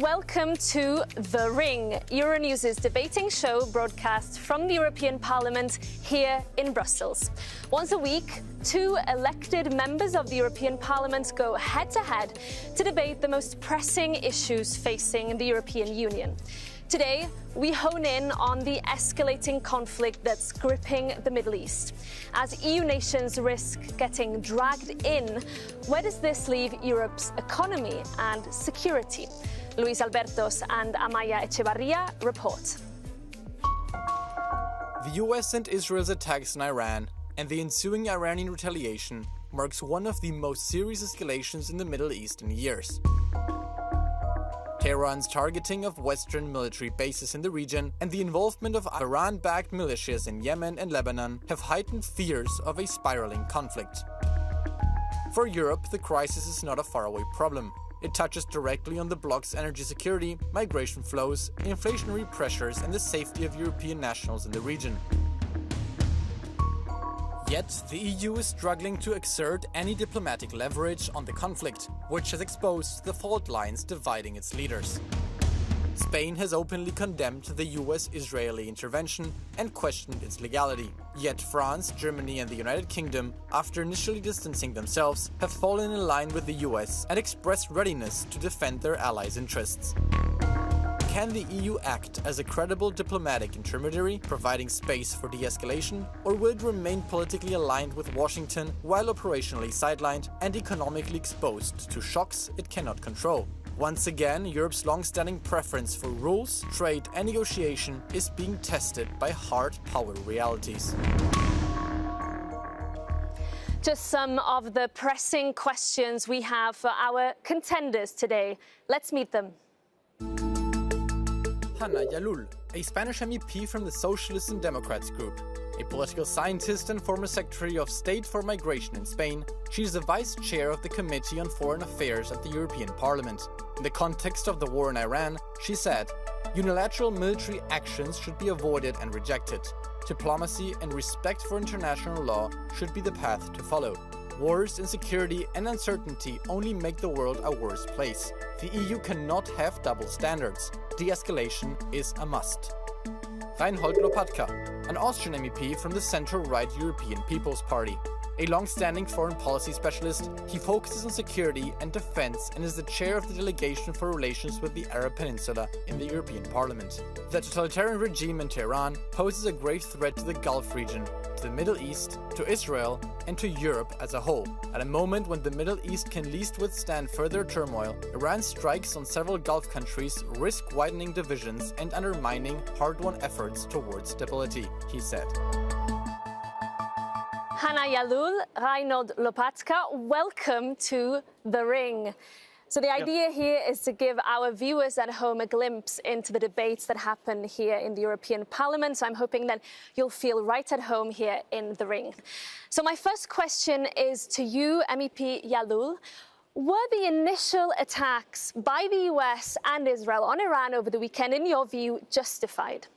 welcome to The Ring, Euronews' debating show broadcast from the European Parliament here in Brussels. Once a week, two elected members of the European Parliament go head-to-head to debate the most pressing issues facing the European Union. Today, we hone in on the escalating conflict that's gripping the Middle East. As EU nations risk getting dragged in, where does this leave Europe's economy and security? Luis Albertos and Amaya Echevarria report. The US and Israel's attacks on Iran and the ensuing Iranian retaliation marks one of the most serious escalations in the Middle East in years. Tehran's targeting of Western military bases in the region and the involvement of Iran-backed militias in Yemen and Lebanon have heightened fears of a spiraling conflict. For Europe, the crisis is not a faraway problem. It touches directly on the bloc's energy security, migration flows, inflationary pressures, and the safety of European nationals in the region. Yet, the EU is struggling to exert any diplomatic leverage on the conflict, which has exposed the fault lines dividing its leaders. Spain has openly condemned the US-Israeli intervention and questioned its legality. Yet France, Germany and the United Kingdom, after initially distancing themselves, have fallen in line with the US and expressed readiness to defend their allies' interests. Can the EU act as a credible diplomatic intermediary, providing space for de-escalation, or will it remain politically aligned with Washington while operationally sidelined and economically exposed to shocks it cannot control? Once again, Europe's long-standing preference for rules, trade and negotiation is being tested by hard power realities. Just some of the pressing questions we have for our contenders today. Let's meet them. Hana Jalloul, a Spanish MEP from the Socialists and Democrats group. A political scientist and former Secretary of State for Migration in Spain, she is the Vice Chair of the Committee on Foreign Affairs at the European Parliament. In the context of the war in Iran, she said, "Unilateral military actions should be avoided and rejected. Diplomacy and respect for international law should be the path to follow. Wars, insecurity and uncertainty only make the world a worse place. The EU cannot have double standards. De-escalation is a must." Reinhold Lopatka, an Austrian MEP from the centre-right European People's Party. A long-standing foreign policy specialist, he focuses on security and defense and is the chair of the delegation for relations with the Arab Peninsula in the European Parliament. The totalitarian regime in Tehran poses a grave threat to the Gulf region, to the Middle East, to Israel, and to Europe as a whole. At a moment when the Middle East can least withstand further turmoil, Iran's strikes on several Gulf countries risk widening divisions and undermining hard-won efforts towards stability, he said. Hana Jalloul, Reinhold Lopatka, welcome to The Ring. So the idea here is to give our viewers at home a glimpse into the debates that happen here in the European Parliament. So I'm hoping that you'll feel right at home here in The Ring. So my first question is to you, MEP Jalloul. Were the initial attacks by the US and Israel on Iran over the weekend, in your view, justified?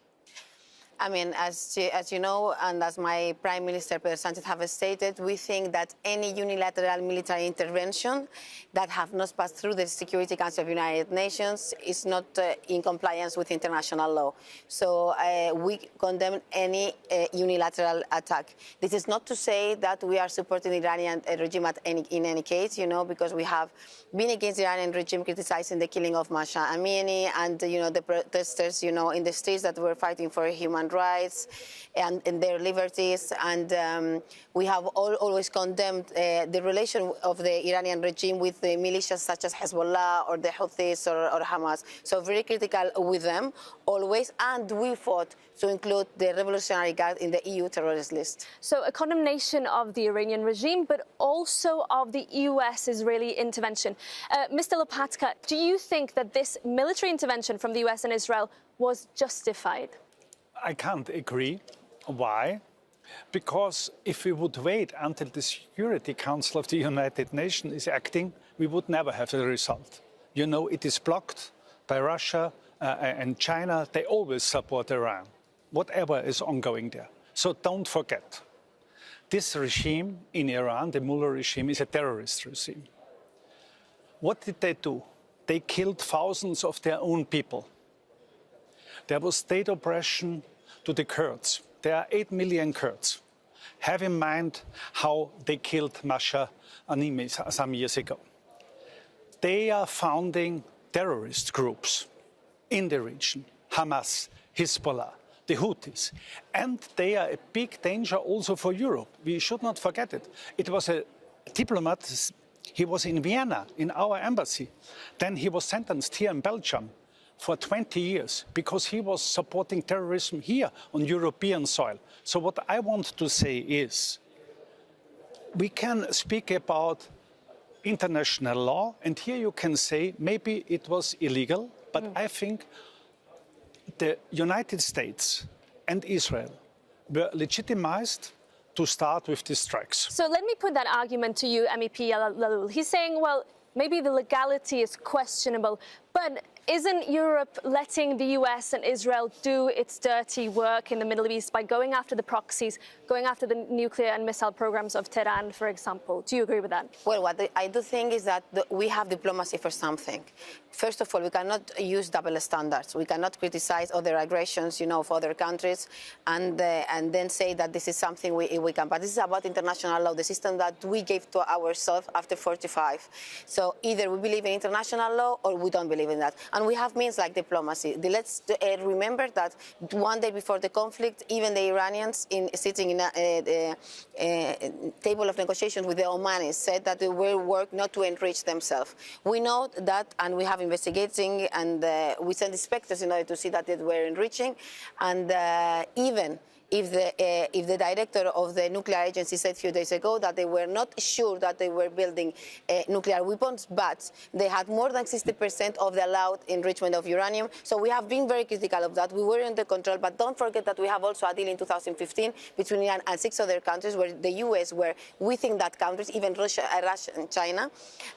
I mean, as you know, and as my Prime Minister, Pedro Sanchez, have stated, we think that any unilateral military intervention that have not passed through the Security Council of the United Nations is not in compliance with international law. So we condemn any unilateral attack. This is not to say that we are supporting the Iranian regime in any case, you know, because we have been against the Iranian regime criticizing the killing of Masha Amini and, you know, the protesters, you know, in the streets that were fighting for human rights and their liberties, and we have always condemned the relation of the Iranian regime with the militias such as Hezbollah or the Houthis or Hamas. So very critical with them always, and we fought to include the Revolutionary Guard in the EU terrorist list. So a condemnation of the Iranian regime, but also of the US-Israeli intervention. Mr. Lopatka, do you think that this military intervention from the US and Israel was justified? I can't agree. Why? Because if we would wait until the Security Council of the United Nations is acting, we would never have a result. You know, it is blocked by Russia and China. They always support Iran, whatever is ongoing there. So don't forget, this regime in Iran, the Mullah regime, is a terrorist regime. What did they do? they killed thousands of their own people. There was state oppression to the Kurds. There are 8 million Kurds. Have in mind how they killed Masha Amini some years ago. They are founding terrorist groups in the region, Hamas, Hezbollah, the Houthis. And they are a big danger also for Europe. We should not forget it. It was a diplomat, he was in Vienna, in our embassy. Then he was sentenced here in Belgium for 20 years because he was supporting terrorism here on European soil. So what I want to say is, we can speak about international law, and here you can say maybe it was illegal, but I think the United States and Israel were legitimized to start with these strikes. So let me put that argument to you, MEP Jalloul. He's saying, well, maybe the legality is questionable, but isn't Europe letting the US and Israel do its dirty work in the Middle East by going after the proxies, going after the nuclear and missile programs of Tehran, for example? Do you agree with that? Well, what I do think is that we have diplomacy for something. First of all, we cannot use double standards. We cannot criticize other aggressions, of other countries and then say that this is something we can. But this is about international law, the system that we gave to ourselves after 45. So either we believe in international law or we don't believe in that. And we have means like diplomacy. Let's remember that one day before the conflict, even the Iranians sitting in a table of negotiations with the Omanis said that they will work not to enrich themselves. We know that, and we have investigating, and we sent inspectors in order to see that they were enriching. And even if the director of the nuclear agency said a few days ago that they were not sure that they were building nuclear weapons, but they had more than 60% of the allowed enrichment of uranium. So we have been very critical of that. We were under control, but don't forget that we have also a deal in 2015 between Iran and 6 other countries where the US were within that countries, even Russia and China.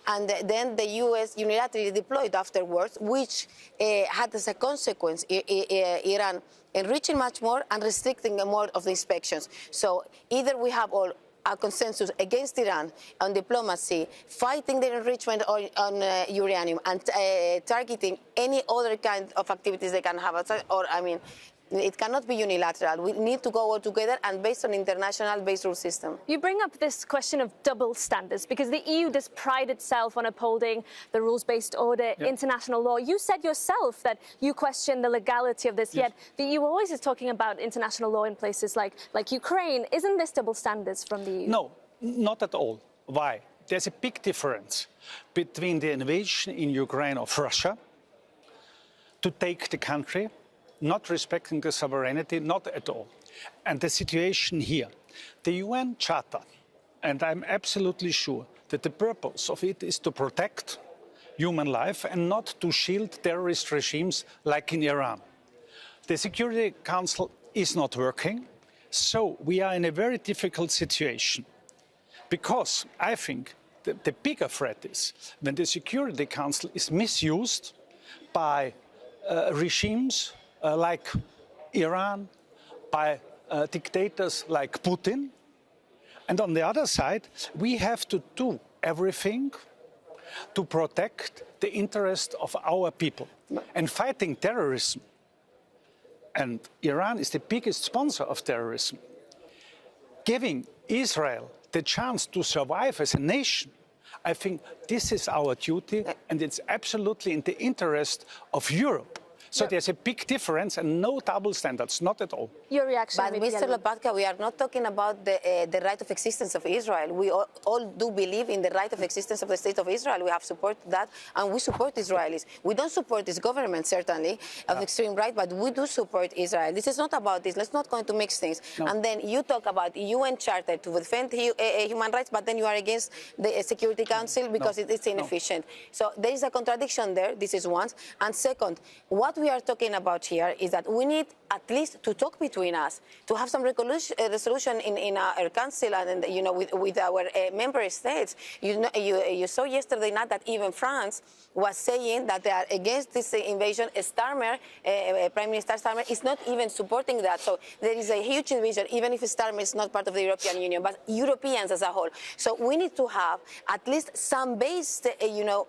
And then the US unilaterally deployed afterwards, which had as a consequence Iran enriching much more and restricting more of the inspections. So either we have all a consensus against Iran on diplomacy, fighting the enrichment on uranium and targeting any other kind of activities they can have outside, or it cannot be unilateral. We need to go all together and based on international based rule system. You bring up this question of double standards because the EU does pride itself on upholding the rules-based order, international law. You said yourself that you question the legality of this, yet the EU always is talking about international law in places like Ukraine. Isn't this double standards from the EU? No, not at all. Why? There's a big difference between the invasion in Ukraine of Russia to take the country, not respecting the sovereignty, not at all. And the situation here, the UN Charter, and I'm absolutely sure that the purpose of it is to protect human life and not to shield terrorist regimes like in Iran. The Security Council is not working, so we are in a very difficult situation. Because I think the bigger threat is when the Security Council is misused by regimes like Iran, by dictators like Putin. And on the other side, we have to do everything to protect the interest of our people. And fighting terrorism, and Iran is the biggest sponsor of terrorism, giving Israel the chance to survive as a nation, I think this is our duty, and it's absolutely in the interest of Europe. So there's a big difference and no double standards, not at all. Your reaction? But Mr. Lopatka, we are not talking about the right of existence of Israel. We all do believe in the right of existence of the state of Israel. We have supported that, and we support Israelis. We don't support this government, certainly, of extreme right, but we do support Israel. This is not about this. Let's not go into mixed things. No. And then you talk about UN Charter to defend human rights, but then you are against the Security Council because it's inefficient. So there is a contradiction there. This is one. And second, what we are talking about here is that we need at least to talk between us, to have some resolution in our council and with our member states. You saw yesterday night that even France was saying that they are against this invasion. Starmer, Prime Minister Starmer, is not even supporting that. So there is a huge division, even if Starmer is not part of the European Union, but Europeans as a whole. So we need to have at least some base,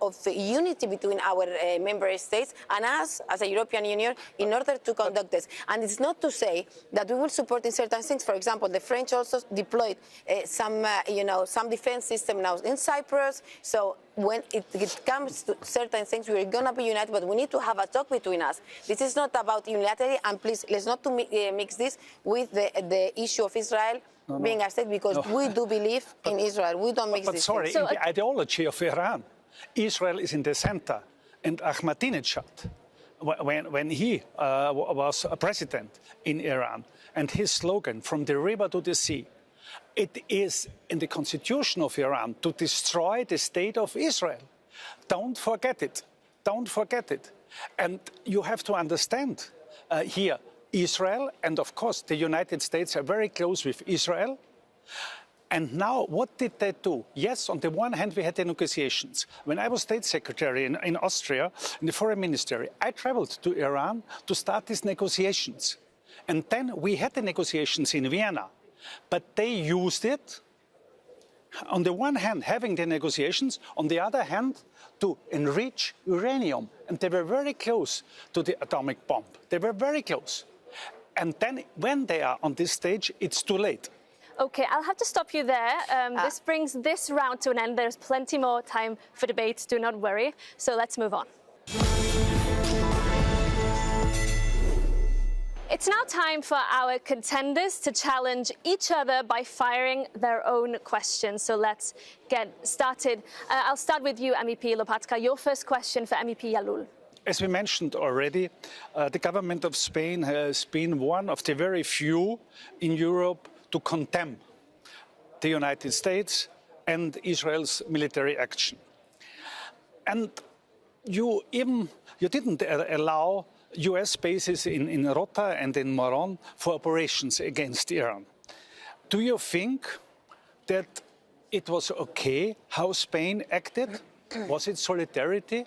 of unity between our member states and us as a European Union in order to conduct this. And it's not to say that we will support in certain things. For example, the French also deployed some defense system now in Cyprus. So when it comes to certain things, we're going to be united, but we need to have a talk between us. This is not about unilaterally, and please, let's not mix this with the issue of Israel being a state, because we do believe in Israel. We don't mix this. But sorry, in the ideology of Iran, Israel is in the center, and Ahmadinejad, when he was a president in Iran, and his slogan, from the river to the sea, it is in the constitution of Iran to destroy the state of Israel. Don't forget it. Don't forget it. And you have to understand here, Israel and, of course, the United States are very close with Israel. And now, what did they do? Yes, on the one hand, we had the negotiations. When I was state secretary in Austria, in the foreign ministry, I traveled to Iran to start these negotiations. And then we had the negotiations in Vienna. But they used it, on the one hand, having the negotiations, on the other hand, to enrich uranium. And they were very close to the atomic bomb. They were very close. And then, when they are on this stage, it's too late. Okay, I'll have to stop you there. This brings this round to an end. There's plenty more time for debates, do not worry. So let's move on. It's now time for our contenders to challenge each other by firing their own questions. So let's get started. I'll start with you, MEP Lopatka. Your first question for MEP Jalloul. As we mentioned already, the government of Spain has been one of the very few in Europe to condemn the United States and Israel's military action. And you didn't allow US bases in Rota and in Moron for operations against Iran. Do you think that it was okay how Spain acted? Was it solidarity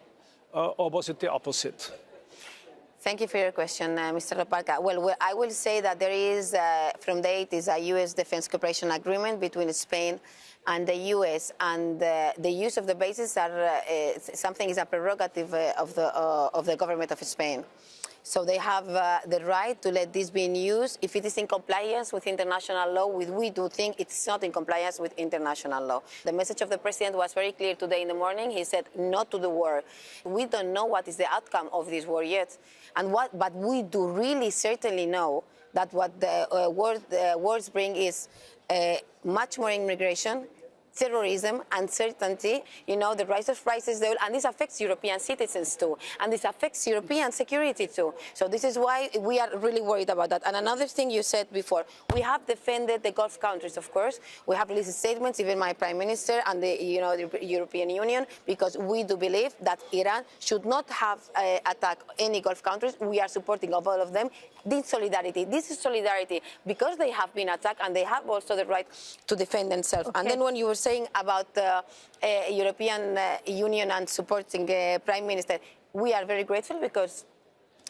or was it the opposite? Thank you for your question, Mr. Lopatka. Well, I will say that there is, from the 80s, a U.S. defense cooperation agreement between Spain and the U.S., and the use of the bases are something is a prerogative of the government of Spain. So they have the right to let this be in use if it is in compliance with international law, which we do think it's not in compliance with international law. The message of the president was very clear today in the morning. He said no to the war. We don't know what is the outcome of this war yet, but we do really certainly know that what the wars bring is much more immigration, terrorism, uncertainty, the rise of prices, and this affects European citizens too, and this affects European security too. So this is why we are really worried about that. And another thing you said before, we have defended the Gulf countries, of course. We have released statements, even my Prime Minister and the European Union, because we do believe that Iran should not have attacked any Gulf countries. We are supporting all of them. This is solidarity because they have been attacked and they have also the right to defend themselves. Okay. And then when you were saying about the European Union and supporting Prime Minister, we are very grateful because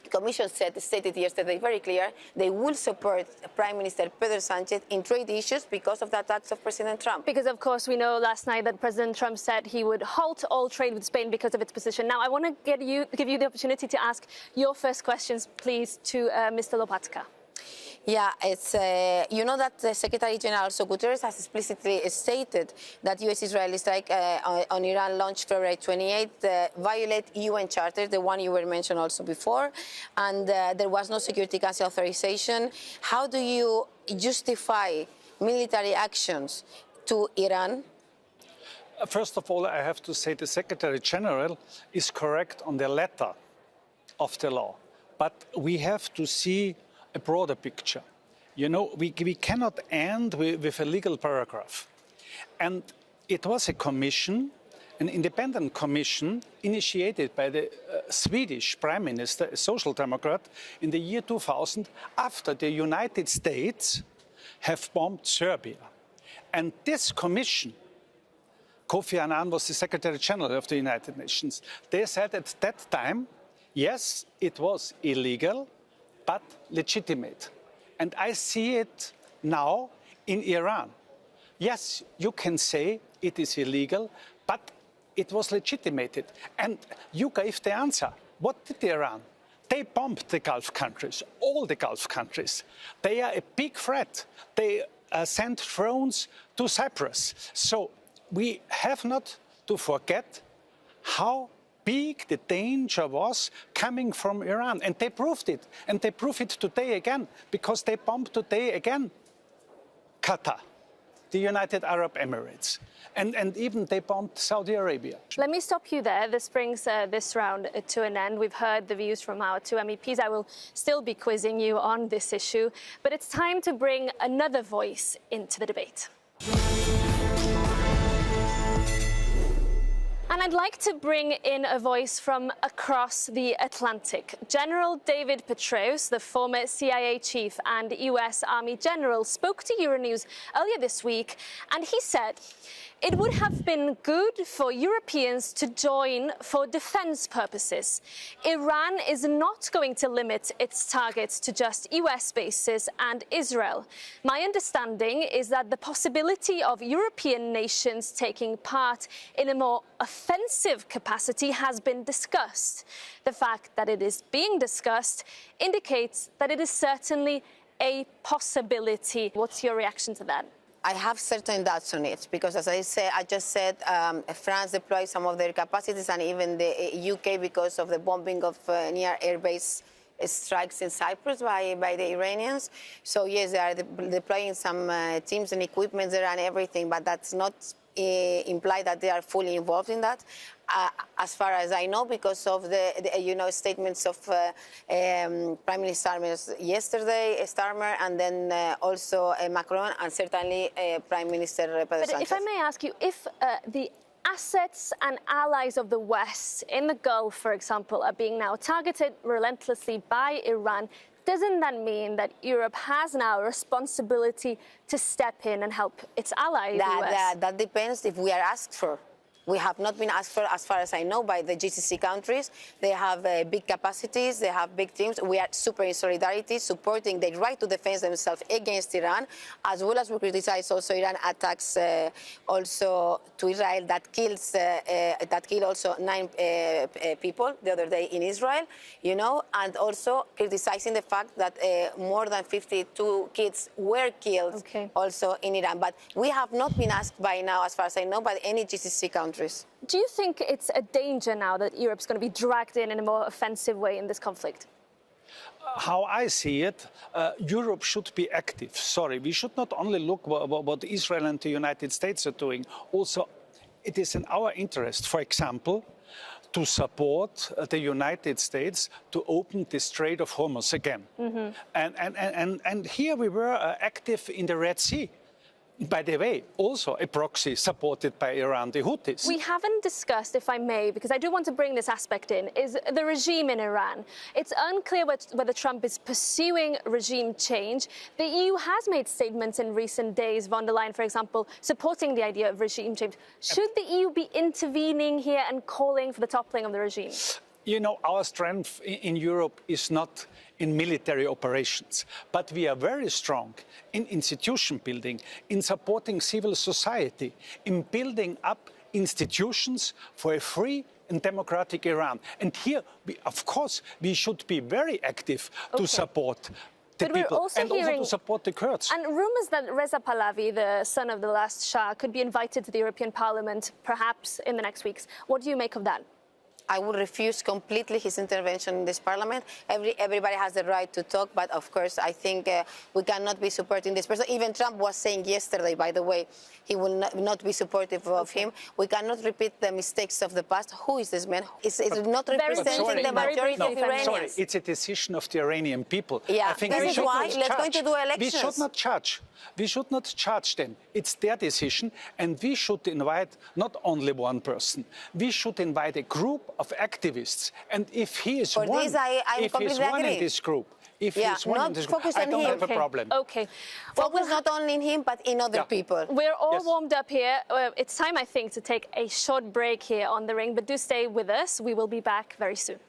the Commission stated yesterday very clear they will support Prime Minister Pedro Sánchez in trade issues because of the attacks of President Trump. Because, of course, we know last night that President Trump said he would halt all trade with Spain because of its position. Now, I want to give you the opportunity to ask your first questions, please, to Mr. Lopatka. Yeah, it's you know that Secretary General Guterres has explicitly stated that U.S.-Israeli strike on Iran launched February 28th violate UN Charter, the one you were mentioned also before, and there was no Security Council authorization. How do you justify military actions to Iran? First of all, I have to say the Secretary General is correct on the letter of the law, but we have to see a broader picture. We cannot end with a legal paragraph. And it was a commission an independent commission initiated by the Swedish Prime Minister, a Social Democrat, in the year 2000 after the United States have bombed Serbia. And this commission, Kofi Annan was the Secretary General of the United Nations, they said at that time, yes, it was illegal, but legitimate. And I see it now in Iran. Yes, you can say it is illegal, but it was legitimated. And you gave the answer. What did Iran? They bombed the Gulf countries, all the Gulf countries. They are a big threat. They sent drones to Cyprus. So we have not to forget how big the danger was coming from Iran. And they proved it. And they prove it today again, because they bombed today again Qatar, the United Arab Emirates, and even they bombed Saudi Arabia. Let me stop you there. This brings this round to an end. We've heard the views from our two MEPs. I will still be quizzing you on this issue, but it's time to bring another voice into the debate. And I'd like to bring in a voice from across the Atlantic. General David Petraeus, the former CIA chief and US Army general, spoke to Euronews earlier this week, and he said it would have been good for Europeans to join for defense purposes. Iran is not going to limit its targets to just US bases and Israel. My understanding is that the possibility of European nations taking part in a more offensive capacity has been discussed. The fact that it is being discussed indicates that it is certainly a possibility. What's your reaction to that? I have certain doubts on it because, as I just said, France deployed some of their capacities, and even the UK, because of the bombing of near airbase strikes in Cyprus by the Iranians. So yes, they are deploying some teams and equipment there and everything, but that's not imply that they are fully involved in that. As far as I know, because of the statements of Prime Minister Starmer yesterday, and then also Macron, and certainly Prime Minister Pedro Sanchez. But if I may ask you, if the assets and allies of the West in the Gulf, for example, are being now targeted relentlessly by Iran, doesn't that mean that Europe has now a responsibility to step in and help its allies? That depends if we are asked for. We have not been asked for, as far as I know, by the GCC countries. They have big capacities, they have big teams. We are super in solidarity, supporting their right to defend themselves against Iran, as well as we criticize also Iran attacks also to Israel that killed also 9 people the other day in Israel, and also criticizing the fact that more than 52 kids were killed also in Iran. But we have not been asked by now, as far as I know, by any GCC country. Do you think it's a danger now that Europe's going to be dragged in a more offensive way in this conflict? How I see it, Europe should be active. We should not only look what Israel and the United States are doing. Also, it is in our interest, for example, to support the United States to open the Strait of Hormuz again. And here we were active in the Red Sea. By the way, also a proxy supported by Iran, the Houthis. We haven't discussed, if I may, because I do want to bring this aspect in, is the regime in Iran. It's unclear whether Trump is pursuing regime change. The EU has made statements in recent days, von der Leyen, for example, supporting the idea of regime change. Should the EU be intervening here and calling for the toppling of the regime? Our strength in Europe is not in military operations, but we are very strong in institution building, in supporting civil society, in building up institutions for a free and democratic Iran. And here, of course, we should be very active to support the people and also to support the Kurds. And rumours that Reza Pahlavi, the son of the last Shah, could be invited to the European Parliament, perhaps in the next weeks. What do you make of that? I would refuse completely his intervention in this parliament. Everybody has the right to talk, but of course, I think we cannot be supporting this person. Even Trump was saying yesterday, by the way, he will not be supportive of him. We cannot repeat the mistakes of the past. Who is this man? It's not representing the majority of Iranians. Sorry, it's a decision of the Iranian people. Yeah, I think this is why let's going to do elections. We should not judge. We should not judge them. It's their decision, and we should invite not only one person. We should invite a group of activists. And if he is For one, this, I completely agree. in this group, if Yeah, he's one not in this group, focus I on don't him. have a problem. Okay. Well, Focus not only in him, but in other people. we're all Yes. warmed up here. It's time, I think, to take a short break here on The Ring, but do stay with us. We will be back very soon.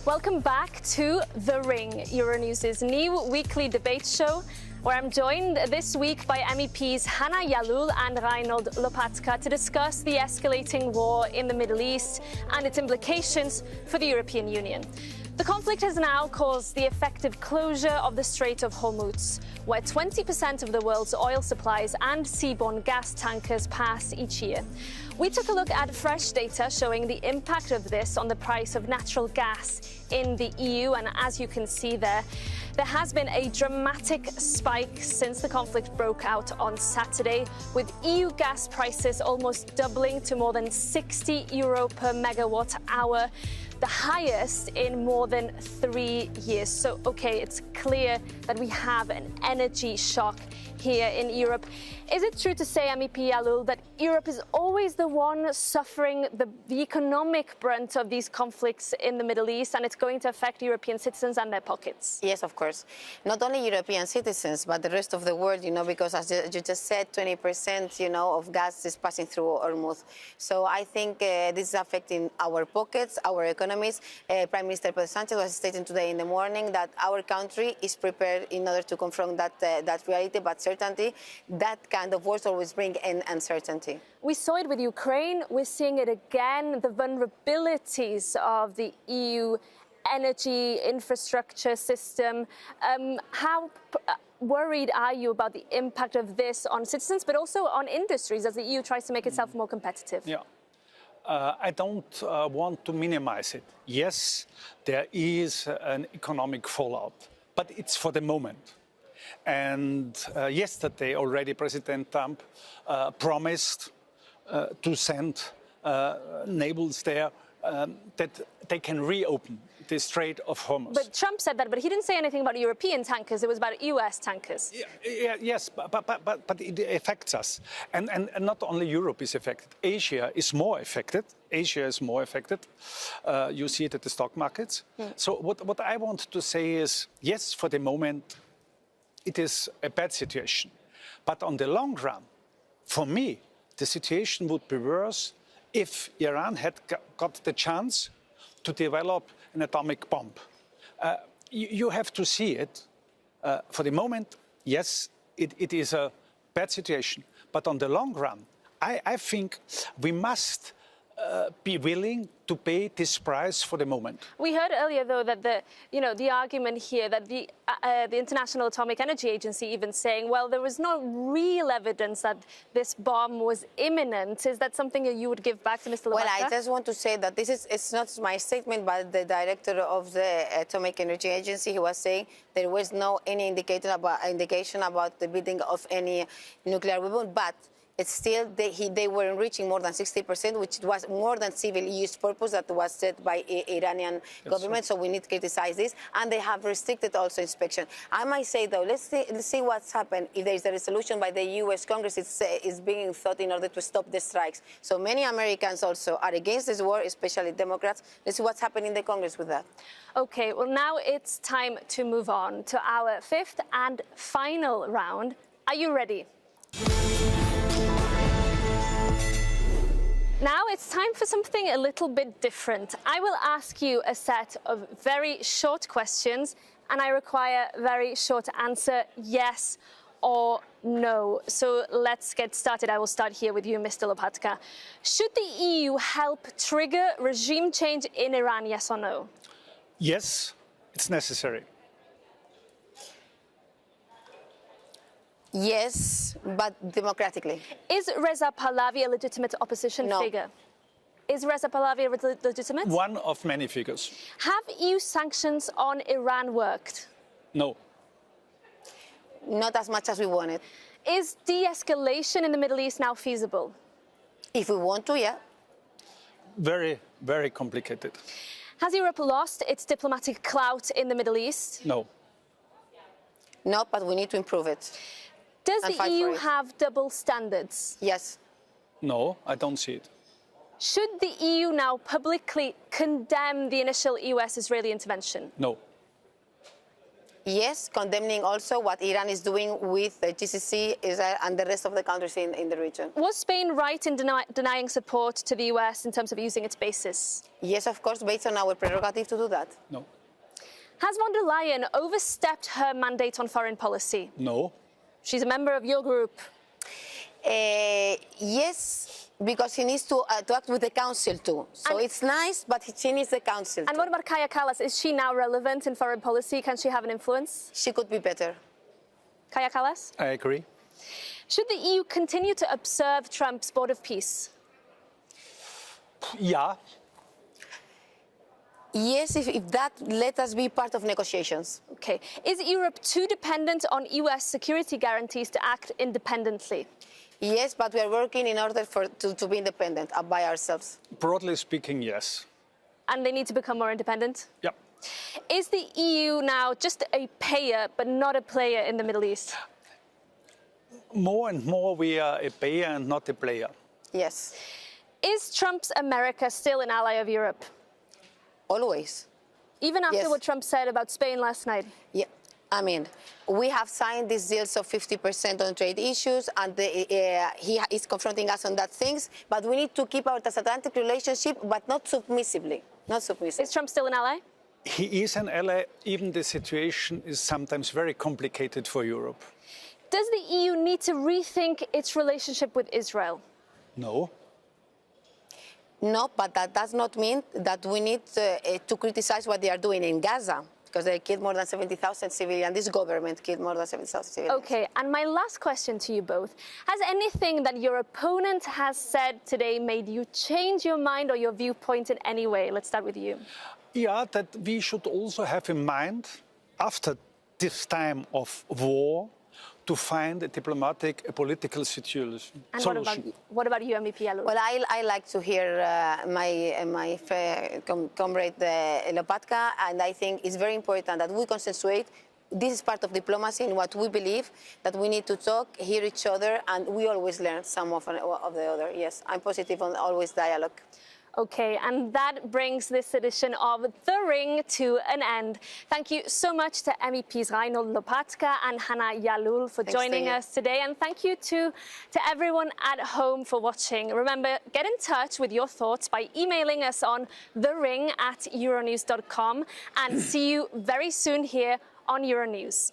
Welcome back to The Ring, Euronews' new weekly debate show, where I'm joined this week by MEPs Hana Jalloul and Reinhold Lopatka to discuss the escalating war in the Middle East and its implications for the European Union. The conflict has now caused the effective closure of the Strait of Hormuz, where 20% of the world's oil supplies and seaborne gas tankers pass each year. We took a look at fresh data showing the impact of this on the price of natural gas in the EU, and as you can see there has been a dramatic spike since the conflict broke out on Saturday, with EU gas prices almost doubling to more than €60 per megawatt hour, the highest in more than 3 years. So, okay, it's clear that we have an energy shock here in Europe. Is it true to say, MEP Jalloul, that Europe is always the one suffering the economic brunt of these conflicts in the Middle East, and it's going to affect European citizens and their pockets? Yes, of course. Not only European citizens, but the rest of the world, because as you just said, 20%, of gas is passing through Hormuz. So I think this is affecting our pockets, our economies. Prime Minister Pedro Sánchez was stating today in the morning that our country is prepared in order to confront that reality, but certainly that kind of wars always bring in uncertainty. We saw it with Ukraine. We're seeing it again, the vulnerabilities of the EU energy infrastructure system. How worried are you about the impact of this on citizens, but also on industries as the EU tries to make itself more competitive? Yeah. I don't want to minimize it. Yes, there is an economic fallout, but it's for the moment. And yesterday already President Trump promised to send navals there that they can reopen the Strait of Hormuz. But Trump said that, but he didn't say anything about European tankers. It was about US tankers. Yes, but it affects us. And not only Europe is affected. Asia is more affected. You see it at the stock markets. So what I want to say is, yes, for the moment, it is a bad situation. But on the long run, for me, the situation would be worse if Iran had got the chance to develop an atomic bomb. You have to see it. For the moment, yes, it is a bad situation. But on the long run, I think we must be willing to pay this price for the moment. We heard earlier, though, that the argument here that the International Atomic Energy Agency even saying, well, there was no real evidence that this bomb was imminent. Is that something that you would give back to Mr. Lopatka? Well, I just want to say that it's not my statement, but the director of the Atomic Energy Agency, he was saying there was no any indication about the building of any nuclear weapon, but it's still, they were enriching more than 60%, which was more than civil use purpose that was set by Iranian government. So we need to criticize this. And they have restricted also inspection. I might say, though, let's see what's happened. If there is a resolution by the U.S. Congress, it's being thought in order to stop the strikes. So many Americans also are against this war, especially Democrats. Let's see what's happening in the Congress with that. OK, well, now it's time to move on to our fifth and final round. Are you ready? Now it's time for something a little bit different. I will ask you a set of very short questions, and I require a very short answer, yes or no. So let's get started. I will start here with you, Mr. Lopatka. Should the EU help trigger regime change in Iran, yes or no? Yes, it's necessary. Yes, but democratically. Is Reza Pahlavi a legitimate opposition No. figure? Is Reza Pahlavi legitimate? One of many figures. Have EU sanctions on Iran worked? No. Not as much as we wanted. Is de-escalation in the Middle East now feasible? If we want to, yeah. Very, very complicated. Has Europe lost its diplomatic clout in the Middle East? No. No, but we need to improve it. Does And the fight for EU it. have double standards? Yes. No, I don't see it. Should the EU now publicly condemn the initial US-Israeli intervention? No. Yes, condemning also what Iran is doing with the GCC, Israel, and the rest of the countries in the region. Was Spain right in denying support to the US in terms of using its bases? Yes, of course, based on our prerogative to do that. No. Has von der Leyen overstepped her mandate on foreign policy? No. She's a member of your group. Yes, because he needs to act with the council too. So And- it's nice, but she needs the council And too. what about Kaja Kallas? Is she now relevant in foreign policy? Can she have an influence? She could be better. Kaja Kallas? I agree. Should the EU continue to observe Trump's board of peace? Yeah. Yes, if that let us be part of negotiations. Okay. Is Europe too dependent on US security guarantees to act independently? Yes, but we are working in order to be independent by ourselves. Broadly speaking, yes. And they need to become more independent? Yeah. Is the EU now just a payer but not a player in the Middle East? More and more we are a payer and not a player. Yes, Is Trump's America still an ally of Europe? always. Even after Yes. what Trump said about Spain last night? Yeah, I mean, we have signed these deals of 50% on trade issues, and he is confronting us on that things. But we need to keep our transatlantic relationship, but not submissively. Not submissive. Is Trump still an ally? He is an ally, even the situation is sometimes very complicated for Europe. Does the EU need to rethink its relationship with Israel? No. No, but that does not mean that we need to criticize what they are doing in Gaza, because they killed more than 70,000 civilians. This government killed more than 70,000 civilians. Okay, and my last question to you both. Has anything that your opponent has said today made you change your mind or your viewpoint in any way? Let's start with you. Yeah, that we should also have in mind, after this time of war, to find a diplomatic, a political solution. And what about you, MEP Jalloul? Well, I like to hear my comrade Lopatka, and I think it's very important that we concentrate. This is part of diplomacy in what we believe, that we need to talk, hear each other, and we always learn some of the other. Yes, I'm positive on always dialogue. Okay, and that brings this edition of The Ring to an end. Thank you so much to MEPs Reinhold Lopatka and Hana Jalloul for joining us today. And thank you to everyone at home for watching. Remember, get in touch with your thoughts by emailing us on thering@euronews.com, and see you very soon here on Euronews.